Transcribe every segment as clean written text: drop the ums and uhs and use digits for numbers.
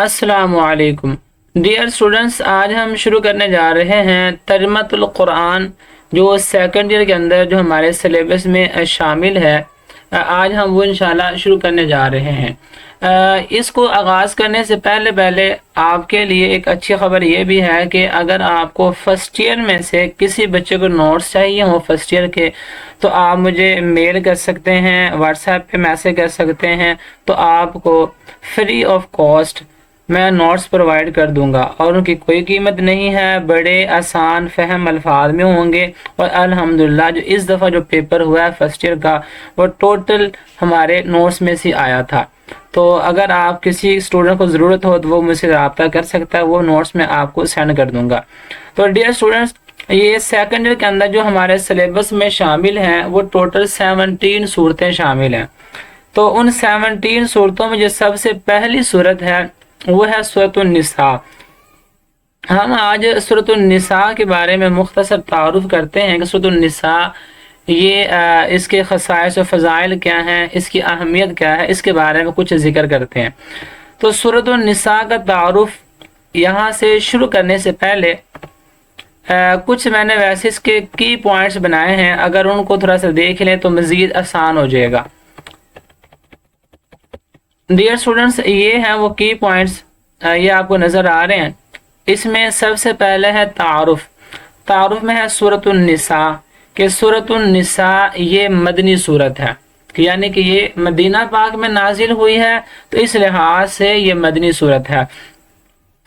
السلام علیکم dear students, آج ہم شروع کرنے جا رہے ہیں ترجمۃ القرآن، جو سیکنڈ ایئر کے اندر جو ہمارے سلیبس میں شامل ہے۔ آج ہم وہ انشاءاللہ شروع کرنے جا رہے ہیں۔ اس کو آغاز کرنے سے پہلے آپ کے لیے ایک اچھی خبر یہ بھی ہے کہ اگر آپ کو فرسٹ ایئر میں سے کسی بچے کو نوٹس چاہیے ہوں فرسٹ ایئر کے، تو آپ مجھے میل کر سکتے ہیں، واٹس ایپ پہ میسج کر سکتے ہیں، تو آپ کو فری آف کاسٹ میں نوٹس پرووائڈ کر دوں گا، اور ان کی کوئی قیمت نہیں ہے، بڑے آسان فہم الفاظ میں ہوں گے، اور الحمدللہ جو اس دفعہ جو پیپر ہوا ہے فرسٹ ایئر کا، وہ ٹوٹل ہمارے نوٹس میں سے آیا تھا۔ تو اگر آپ کسی اسٹوڈنٹ کو ضرورت ہو تو وہ مجھ سے رابطہ کر سکتا ہے، وہ نوٹس میں آپ کو سینڈ کر دوں گا۔ تو ڈیئر اسٹوڈنٹس، یہ سیکنڈ ایئر کے اندر جو ہمارے سلیبس میں شامل ہیں وہ ٹوٹل 17 صورتیں شامل ہیں۔ تو ان 17 صورتوں میں جو سب سے پہلی صورت ہے وہ ہے سورۃ النساء۔ ہم آج سورۃ النساء کے بارے میں مختصر تعارف کرتے ہیں کہ سورۃ النساء یہ اس کے خصائص و فضائل کیا ہیں، اس کی اہمیت کیا ہے، اس کے بارے میں کچھ ذکر کرتے ہیں۔ تو سورۃ النساء کا تعارف یہاں سے شروع کرنے سے پہلے کچھ میں نے ویسے اس کے کی پوائنٹس بنائے ہیں، اگر ان کو تھوڑا سا دیکھ لیں تو مزید آسان ہو جائے گا۔ ڈیئر اسٹوڈنٹس، یہ ہیں وہ کی پوائنٹس، یہ آپ کو نظر آ رہے ہیں۔ اس میں سب سے پہلے ہے تعارف میں ہے سورۃ النساء، کہ سورۃ النساء یہ مدنی صورت ہے، یعنی کہ یہ مدینہ پاک میں نازل ہوئی ہے، تو اس لحاظ سے یہ مدنی صورت ہے۔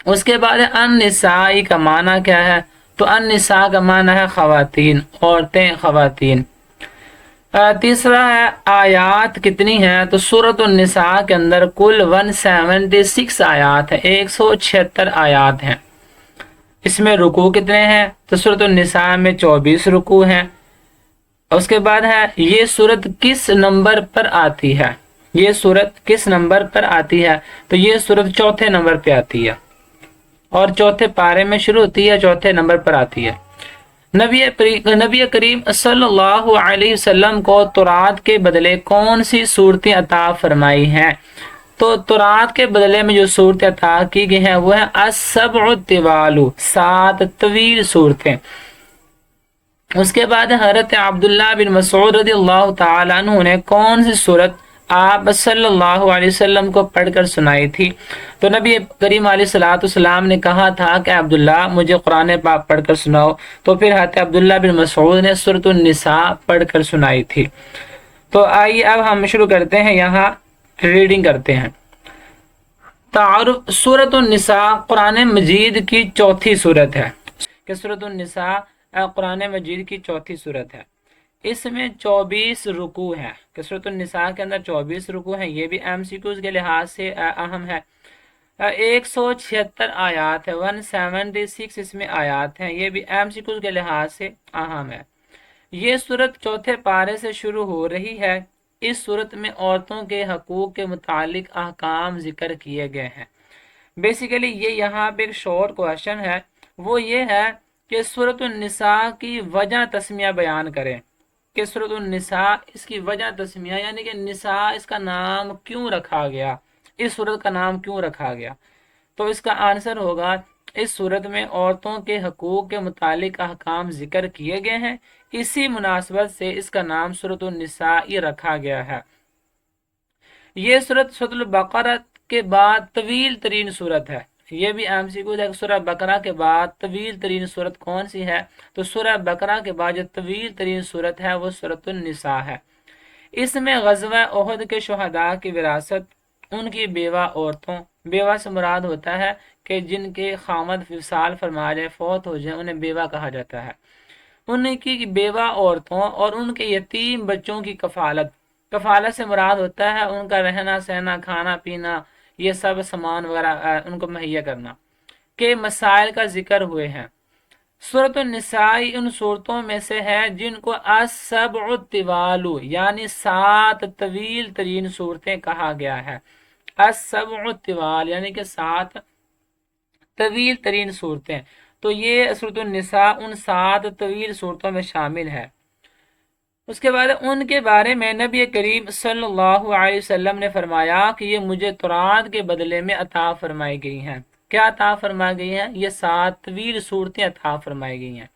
اس کے بعد النساء کا معنی کیا ہے؟ تو النساء کا معنی ہے خواتین، عورتیں، خواتین۔ تیسرا ہے آیات کتنی ہیں؟ تو سورۃ النساء کے اندر کل 176 آیات ہیں، 176 آیات ہیں۔ اس میں رکوع کتنے ہیں؟ تو سورۃ النساء میں 24 رکوع ہیں۔ اس کے بعد ہے یہ سورت کس نمبر پر آتی ہے؟ یہ سورت کس نمبر پر آتی ہے؟ تو یہ سورت چوتھے نمبر پہ آتی ہے، اور چوتھے پارے میں شروع ہوتی ہے، چوتھے نمبر پر آتی ہے۔ نبی کریم صلی اللہ علیہ وسلم کو تورات کے بدلے کون سی صورتیں عطا فرمائی ہیں؟ تو تورات کے بدلے میں جو صورتیں عطا کی گئی ہیں وہ ہیں السبع الطوال، 7 طویل صورتیں۔ اس کے بعد حضرت عبداللہ بن مسعود رضی اللہ تعالی عنہ نے کون سی صورت آپ صلی اللہ علیہ وسلم کو پڑھ کر سنائی تھی؟ تو نبی کریم علیہ الصلوۃ والسلام نے کہا تھا کہ عبداللہ مجھے قرآن پاک پڑھ کر سناؤ، تو پھر حضرت عبداللہ بن مسعود نے سورۃ النساء پڑھ کر سنائی تھی۔ تو آئیے اب ہم شروع کرتے ہیں، یہاں ریڈنگ کرتے ہیں۔ تعارف، سورۃ النساء قرآن مجید کی چوتھی صورت ہے، کہ سورۃ النساء قرآن مجید کی چوتھی صورت ہے۔ اس میں 24 رکوع ہیں، کہ سورۃ النساء کے اندر 24 رکوع ہیں، یہ بھی ایم سی کیوز کے لحاظ سے اہم ہے۔ 176 آیات ہے، 176 اس میں آیات ہیں، یہ بھی ایم سی کیوز کے لحاظ سے اہم ہے۔ یہ صورت چوتھے پارے سے شروع ہو رہی ہے۔ اس صورت میں عورتوں کے حقوق کے متعلق احکام ذکر کیے گئے ہیں۔ بیسیکلی یہ یہاں پہ ایک شارٹ کویشچن ہے، وہ یہ ہے کہ سورۃ النساء کی وجہ تسمیہ بیان کریں، کہ سورۃ النساء اس کی وجہ تسمیہ، یعنی کہ نساء اس کا نام کیوں رکھا گیا، اس سورت کا نام کیوں رکھا گیا؟ تو اس کا آنسر ہوگا اس سورت میں عورتوں کے حقوق کے متعلق احکام ذکر کیے گئے ہیں، اسی مناسبت سے اس کا نام سورۃ النساء رکھا گیا ہے۔ یہ سورت سورۃ البقرہ کے بعد طویل ترین سورت ہے، یہ بھی اہم سی کچھ ہے، سورہ بقرہ کے بعد طویل ترین سورت کون سی ہے؟ تو سورہ بقرہ کے بعد جو طویل ترین سورت ہے وہ سورۃ النساء ہے۔ اس میں غزوہ احد کے شہداء کی وراثت، ان کی بیوہ عورتوں، بیوہ سے مراد ہوتا ہے کہ جن کے خامد وصال فرما جائے، فوت ہو جائے، انہیں بیوہ کہا جاتا ہے۔ ان کی بیوہ عورتوں اور ان کے یتیم بچوں کی کفالت سے مراد ہوتا ہے ان کا رہنا سہنا، کھانا پینا، یہ سب سامان وغیرہ ان کو مہیا کرنا کے مسائل کا ذکر ہوئے ہیں۔ سورۃ النساء ان صورتوں میں سے ہے جن کو السبع الطوال، یعنی 7 طویل ترین صورتیں کہا گیا ہے۔ السبع الطوال یعنی کہ 7 طویل ترین صورتیں، تو یہ سورۃ النساء ان 7 طویل صورتوں میں شامل ہے۔ اس کے بعد ان کے بارے میں نبی کریم صلی اللہ علیہ وسلم نے فرمایا کہ یہ مجھے تورات کے بدلے میں عطا فرمائی گئی ہیں۔ کیا عطا فرمائی گئی ہیں؟ یہ 7 طویل صورتیں عطا فرمائی گئی ہیں،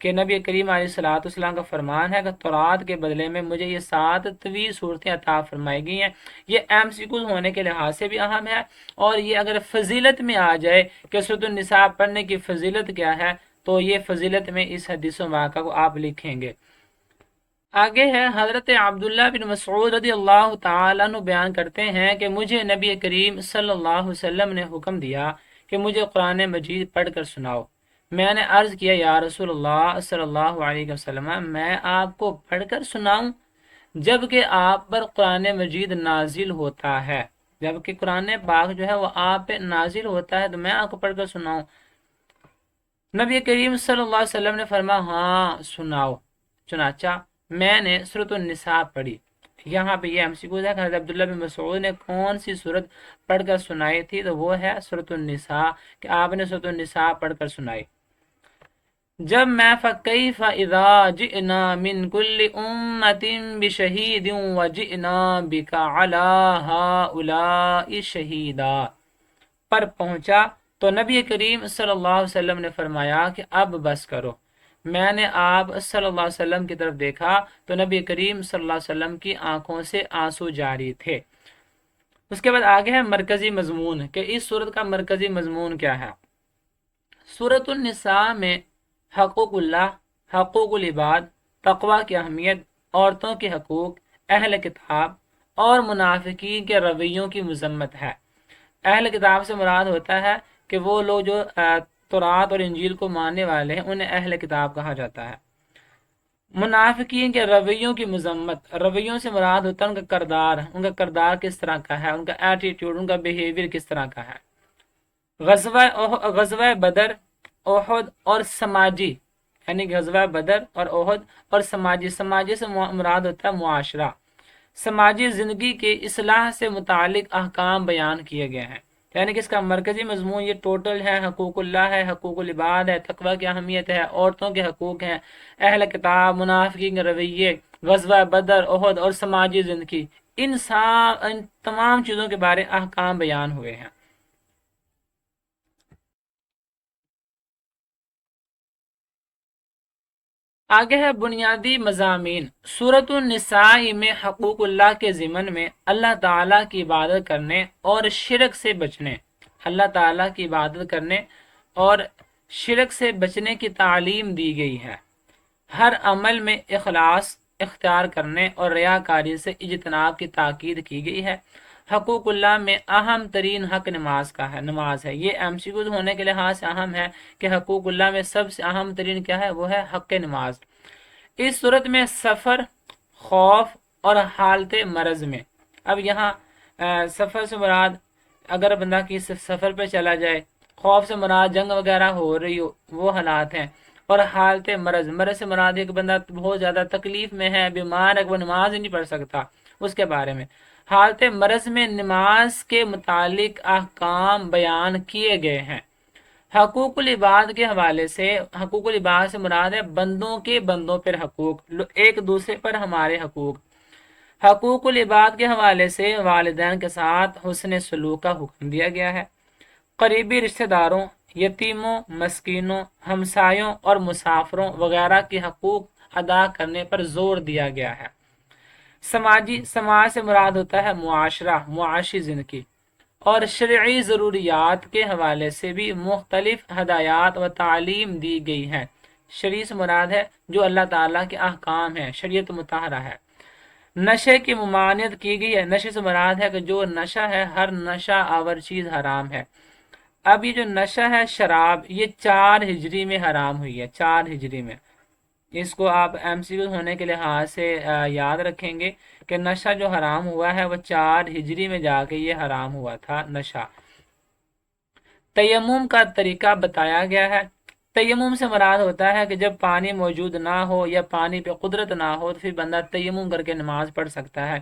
کہ نبی کریم علیہ الصلوۃ والسلام کا فرمان ہے کہ تورات کے بدلے میں مجھے یہ 7 طویل صورتیں عطا فرمائی گئی ہیں۔ یہ ایم سی کیوز ہونے کے لحاظ سے بھی اہم ہے، اور یہ اگر فضیلت میں آ جائے کہ سورۃ النساء پڑھنے کی فضیلت کیا ہے، تو یہ فضیلت میں اس حدیث واقعہ کو آپ لکھیں گے۔ آگے ہے حضرت عبداللہ بن مسعود رضی اللہ تعالیٰ عنہ بیان کرتے ہیں کہ مجھے نبی کریم صلی اللہ علیہ وسلم نے حکم دیا کہ مجھے قرآن مجید پڑھ کر سناؤ۔ میں نے عرض کیا یا رسول اللہ صلی اللہ علیہ وسلم، میں آپ کو پڑھ کر سناؤں جبکہ آپ پر قرآن مجید نازل ہوتا ہے، جبکہ قرآن پاک جو ہے وہ آپ پہ نازل ہوتا ہے، تو میں آپ کو پڑھ کر سناؤں؟ نبی کریم صلی اللہ علیہ وسلم نے فرمایا ہاں سناؤ۔ چنانچہ میں نے سورۃ النساء پڑھی۔ یہاں پہ یہ MC ہے کہ حضرت عبداللہ بن مسعود نے کون سی سورت پڑھ کر سنائی تھی، تو وہ ہے سورۃ النساء، کہ آپ نے سورۃ النساء پڑھ کر سنائی۔ جب میں فَكَيْفَ إِذَا جِئْنَا مِنْ كُلِّ أُمَّةٍ بِشَهِيدٍ وَجِئْنَا بِكَ عَلَى هَؤُلَاءِ شَهِيدًا پر پہنچا تو نبی کریم صلی اللہ علیہ وسلم نے فرمایا کہ اب بس کرو۔ میں نے آپ صلی اللہ علیہ وسلم کی طرف دیکھا تو نبی کریم صلی اللہ علیہ وسلم کی آنکھوں سے آنسو جاری تھے۔ اس کے بعد آگے ہے مرکزی مضمون، کہ اس صورت کا مرکزی مضمون کیا ہے۔ سورۃ النساء میں حقوق اللہ، حقوق العباد، تقوی کی اہمیت، عورتوں کے حقوق، اہل کتاب اور منافقین کے رویوں کی مذمت ہے۔ اہل کتاب سے مراد ہوتا ہے کہ وہ لوگ جو تورات اور انجیل کو ماننے والے ہیں، انہیں اہل کتاب کہا جاتا ہے۔ منافقین کے رویوں کی مذمت، رویوں سے مراد ہوتا ہے ان کا کردار، ان کا کردار کس طرح کا ہے، ان کا ایٹیٹیوڈ، ان کا بیہیویئر کس طرح کا ہے۔ غزوہ بدر، احد اور سماجی، یعنی غزوہ بدر اور احد اور سماجی سے مراد ہوتا ہے معاشرہ، سماجی زندگی کی اصلاح سے متعلق احکام بیان کیے گئے ہیں۔ یعنی کہ اس کا مرکزی مضمون یہ ٹوٹل ہے، حقوق اللہ ہے، حقوق العباد ہے، تقوی کی اہمیت ہے، عورتوں کے حقوق ہیں، اہل کتاب، منافقین کے رویے، غزوہ بدر، احد اور سماجی زندگی، ان تمام چیزوں کے بارے احکام بیان ہوئے ہیں۔ آگے ہے بنیادی مضامین۔ سورۃ النساء میں حقوق اللہ کے ضمن میں اللہ تعالیٰ کی عبادت کرنے اور شرک سے بچنے، اللہ تعالیٰ کی عبادت کرنے اور شرک سے بچنے کی تعلیم دی گئی ہے۔ ہر عمل میں اخلاص اختیار کرنے اور ریاکاری سے اجتناب کی تاکید کی گئی ہے۔ حقوق اللہ میں اہم ترین حق نماز کا ہے، نماز ہے۔ یہ MCQs ہونے کے لحاظ سے اہم ہے کہ حقوق اللہ میں سب سے اہم ترین کیا ہے، وہ ہے حق نماز۔ اس صورت میں سفر، خوف اور حالت مرض میں، اب یہاں سفر سے مراد اگر بندہ کی سفر پہ چلا جائے، خوف سے مراد جنگ وغیرہ ہو رہی ہو، وہ حالات ہیں، اور حالت مرض، مرض سے مراد ایک بندہ بہت زیادہ تکلیف میں ہے، بیمار ہے، وہ نماز ہی نہیں پڑھ سکتا، اس کے بارے میں۔ حالت مرض میں نماز کے متعلق احکام بیان کیے گئے ہیں۔ حقوق العباد کے حوالے سے، حقوق العباد سے مراد ہے بندوں کے بندوں پر حقوق، ایک دوسرے پر ہمارے حقوق۔ حقوق العباد کے حوالے سے والدین کے ساتھ حسن سلوک کا حکم دیا گیا ہے۔ قریبی رشتہ داروں، یتیموں، مسکینوں، ہمسایوں اور مسافروں وغیرہ کے حقوق ادا کرنے پر زور دیا گیا ہے۔ سماج سے مراد ہوتا ہے معاشرہ، معاشی زندگی، اور شرعی ضروریات کے حوالے سے بھی مختلف ہدایات و تعلیم دی گئی ہے۔ شریع سے مراد ہے جو اللہ تعالیٰ کے احکام ہیں، شریعت مطہرہ ہے۔ نشے کی ممانعت کی گئی ہے۔ نشے سے مراد ہے کہ جو نشہ ہے، ہر نشہ آور چیز حرام ہے۔ اب یہ جو نشہ ہے شراب، یہ 4 ہجری میں حرام ہوئی ہے، 4 ہجری میں۔ اس کو آپ MCQ ہونے کے لحاظ سے یاد رکھیں گے کہ نشہ جو حرام ہوا ہے وہ 4 ہجری میں جا کے یہ حرام ہوا تھا نشہ۔ تیمم کا طریقہ بتایا گیا ہے۔ تیمم سے مراد ہوتا ہے کہ جب پانی موجود نہ ہو یا پانی پہ قدرت نہ ہو تو پھر بندہ تیمم کر کے نماز پڑھ سکتا ہے۔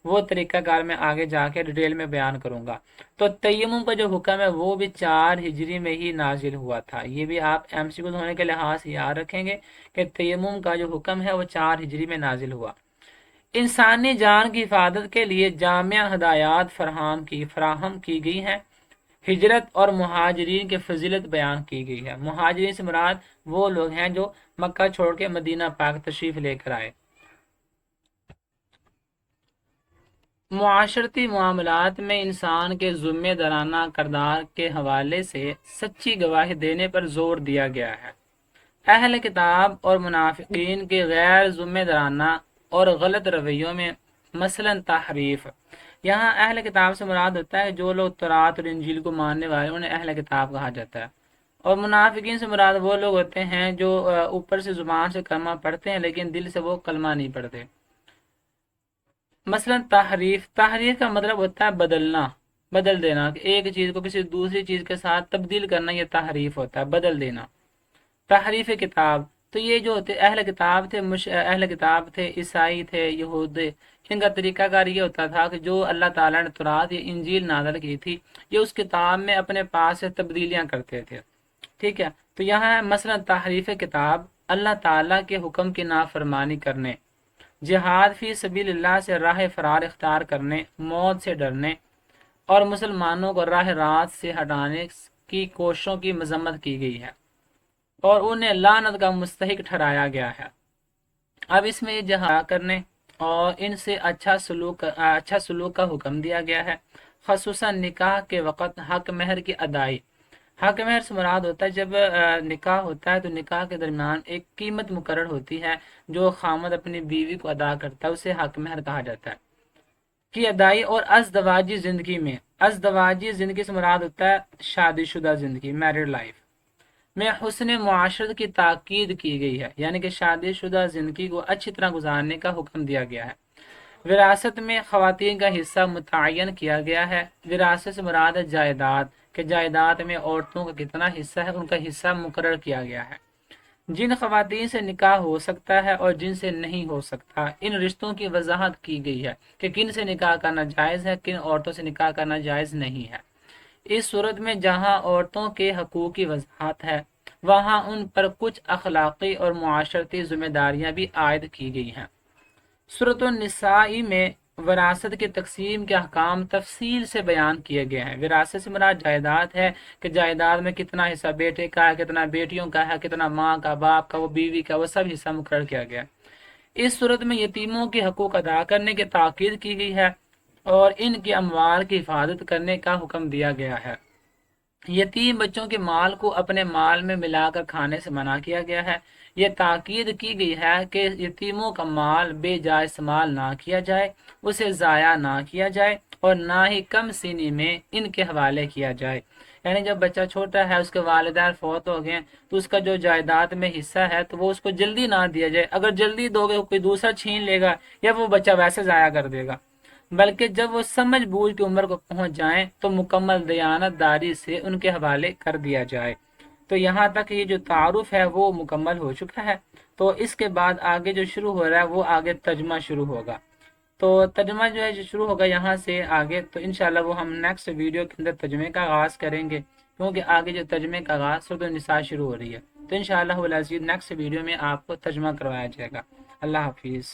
وہ طریقہ کار میں آگے جا کے ڈیٹیل میں بیان کروں گا۔ تو تیمم کا جو حکم ہے وہ بھی 4 ہجری میں ہی نازل ہوا تھا، یہ بھی آپ ایم سی کیو ہونے کے لحاظ سے یاد رکھیں گے کہ تیمم کا جو حکم ہے وہ 4 ہجری میں نازل ہوا۔ انسانی جان کی حفاظت کے لیے جامع ہدایات فراہم کی گئی ہیں۔ ہجرت اور مہاجرین کی فضیلت بیان کی گئی ہے۔ مہاجرین سے مراد وہ لوگ ہیں جو مکہ چھوڑ کے مدینہ پاک تشریف لے کر آئے۔ معاشرتی معاملات میں انسان کے ذمہ دارانہ کردار کے حوالے سے سچی گواہی دینے پر زور دیا گیا ہے۔ اہل کتاب اور منافقین کے غیر ذمہ دارانہ اور غلط رویوں میں مثلا تحریف، یہاں اہل کتاب سے مراد ہوتا ہے جو لوگ تورات اور انجیل کو ماننے والے انہیں اہل کتاب کہا جاتا ہے، اور منافقین سے مراد وہ لوگ ہوتے ہیں جو اوپر سے زبان سے کلمہ پڑھتے ہیں لیکن دل سے وہ کلمہ نہیں پڑھتے۔ مثلا تحریف کا مطلب ہوتا ہے بدلنا، بدل دینا، ایک چیز کو کسی دوسری چیز کے ساتھ تبدیل کرنا، یہ تحریف ہوتا ہے، بدل دینا۔ تحریف کتاب، تو یہ جو ہوتے اہل کتاب تھے عیسائی تھے یہود، ان کا طریقہ کار یہ ہوتا تھا کہ جو اللہ تعالیٰ نے تورات یا انجیل نازل کی تھی یہ اس کتاب میں اپنے پاس سے تبدیلیاں کرتے تھے، ٹھیک ہے۔ تو یہاں مثلا تحریف کتاب اللہ تعالیٰ کے حکم کی نافرمانی کرنے، جہاد فی سبیل اللہ سے راہ فرار اختیار کرنے، موت سے ڈرنے اور مسلمانوں کو راہ راست سے ہٹانے کی کوششوں کی مذمت کی گئی ہے اور انہیں لعنت کا مستحق ٹھہرایا گیا ہے۔ اب اس میں جہاد کرنے اور ان سے اچھا سلوک کا حکم دیا گیا ہے، خصوصاً نکاح کے وقت حق مہر کی ادائی۔ حق مہر سے مراد ہوتا ہے جب نکاح ہوتا ہے تو نکاح کے درمیان ایک قیمت مقرر ہوتی ہے جو خامد اپنی بیوی کو ادا کرتا ہے، اسے حق مہر کہا جاتا ہے، کی ادائی۔ اور ازدواجی زندگی سے مراد ہوتا ہے شادی شدہ زندگی، میرڈ لائف میں حسن معاشرت کی تاکید کی گئی ہے، یعنی کہ شادی شدہ زندگی کو اچھی طرح گزارنے کا حکم دیا گیا ہے۔ وراثت میں خواتین کا حصہ متعین کیا گیا ہے۔ وراثت سے مراد ہے جائیداد، کہ جائیداد میں عورتوں کا کتنا حصہ ہے ان کا حصہ مقرر کیا گیا ہے۔ جن خواتین سے نکاح ہو سکتا ہے اور جن سے نہیں ہو سکتا، ان رشتوں کی وضاحت کی گئی ہے کہ کن سے نکاح کرنا جائز ہے، کن عورتوں سے نکاح کرنا جائز نہیں ہے۔ اس صورت میں جہاں عورتوں کے حقوق کی وضاحت ہے وہاں ان پر کچھ اخلاقی اور معاشرتی ذمہ داریاں بھی عائد کی گئی ہیں۔ سورۃ النساء میں وراثت کی تقسیم کے احکام تفصیل سے بیان کیے گئے ہیں۔ وراثت سے مراد جائیداد ہے کہ جائیداد میں کتنا حصہ بیٹے کا ہے، کتنا بیٹیوں کا ہے، کتنا ماں کا، باپ کا، وہ بیوی کا، وہ سب حصہ مقرر کیا گیا۔ اس صورت میں یتیموں کے حقوق ادا کرنے کی تاکید کی گئی ہے اور ان کے اموال کی حفاظت کرنے کا حکم دیا گیا ہے۔ یتیم بچوں کے مال کو اپنے مال میں ملا کر کھانے سے منع کیا گیا ہے۔ یہ تاکید کی گئی ہے کہ یتیموں کا مال بے جا استعمال نہ کیا جائے، اسے ضائع نہ کیا جائے اور نہ ہی کم سنی میں ان کے حوالے کیا جائے، یعنی جب بچہ چھوٹا ہے اس کے والدین فوت ہو گئے تو اس کا جو جائیداد میں حصہ ہے تو وہ اس کو جلدی نہ دیا جائے، اگر جلدی دو گے کوئی دوسرا چھین لے گا یا وہ بچہ ویسے ضائع کر دے گا، بلکہ جب وہ سمجھ بوجھ کی عمر کو پہنچ جائیں تو مکمل دیانت داری سے ان کے حوالے کر دیا جائے۔ تو یہاں تک یہ جو تعارف ہے وہ مکمل ہو چکا ہے۔ تو اس کے بعد آگے جو شروع ہو رہا ہے وہ آگے ترجمہ شروع ہوگا۔ تو ترجمہ جو ہے جو شروع ہوگا یہاں سے آگے، تو انشاءاللہ وہ ہم نیکسٹ ویڈیو کے اندر ترجمے کا آغاز کریں گے، کیونکہ آگے جو ترجمے کا آغاز سورۃ النساء شروع ہو رہی ہے۔ تو انشاءاللہ العزیز نیکسٹ ویڈیو میں آپ کو ترجمہ کروایا جائے گا۔ اللہ حافظ۔